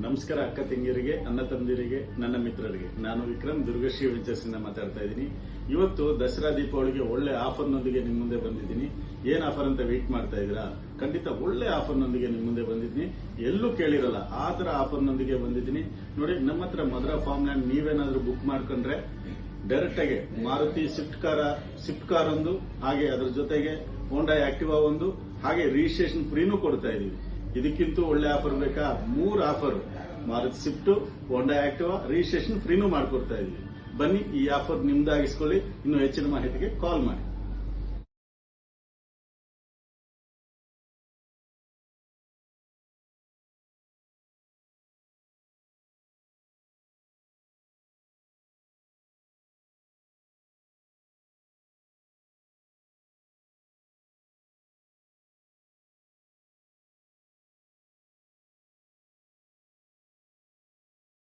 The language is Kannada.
ನಮಸ್ಕಾರ ಅಕ್ಕ ತಂಗಿಯರಿಗೆ, ಅಣ್ಣ ತಮ್ಮದಿರಿಗೆ, ನನ್ನ ಮಿತ್ರರಿಗೆ. ನಾನು ವಿಕ್ರಮ್ ದುರ್ಗಶ್ರೀ ವೆಂಚರ್ಸ್ ಇಂದ ಮಾತಾಡ್ತಾ ಇದ್ದೀನಿ. ಇವತ್ತು ದಸರಾ ದೀಪಾವಳಿಗೆ ಒಳ್ಳೆ ಆಫರ್ ನೊಂದಿಗೆ ನಿಮ್ ಮುಂದೆ ಬಂದಿದ್ದೀನಿ. ಏನ್ ಆಫರ್ ಅಂತ ವೇಟ್ ಮಾಡ್ತಾ ಇದ್ದೀರಾ? ಖಂಡಿತ ಒಳ್ಳೆ ಆಫರ್ ನೊಂದಿಗೆ ನಿಮ್ ಮುಂದೆ ಬಂದಿದ್ದೀನಿ. ಎಲ್ಲೂ ಕೇಳಿರಲ್ಲ ಆ ತರ ಆಫರ್ ನೊಂದಿಗೆ ಬಂದಿದ್ದೀನಿ. ನೋಡಿ, ನಮ್ಮ ಹತ್ರ ಮಧುರಾ ಫಾರ್ಮ್ ಲ್ಯಾಂಡ್ ನೀವೇನಾದ್ರೂ ಬುಕ್ ಮಾಡ್ಕೊಂಡ್ರೆ ಡೈರೆಕ್ಟ್ ಆಗಿ ಮಾರುತಿ ಸ್ವಿಫ್ಟ್ ಕಾರ್ ಒಂದು, ಹಾಗೆ ಅದ್ರ ಜೊತೆಗೆ ಹೋಂಡಾ ಆಕ್ಟಿವಾ ಒಂದು, ಹಾಗೆ ರಿಜಿಸ್ಟ್ರೇಷನ್ ಫ್ರೀನೂ ಕೊಡ್ತಾ ಇದೀವಿ. ಇದಕ್ಕಿಂತ ಒಳ್ಳೆ ಆಫರ್ ಬೇಕಾ? 3 offer, Maruti Swift, Honda Activa, registration ಫ್ರೀನೂ ಮಾಡ್ಕೊಡ್ತಾ ಇದೀವಿ. ಬನ್ನಿ, ಈ ಆಫರ್ ನಿಮ್ದಾಗಿಸ್ಕೊಳ್ಳಿ. ಇನ್ನು ಹೆಚ್ಚಿನ ಮಾಹಿತಿಗೆ ಕಾಲ್ ಮಾಡಿ.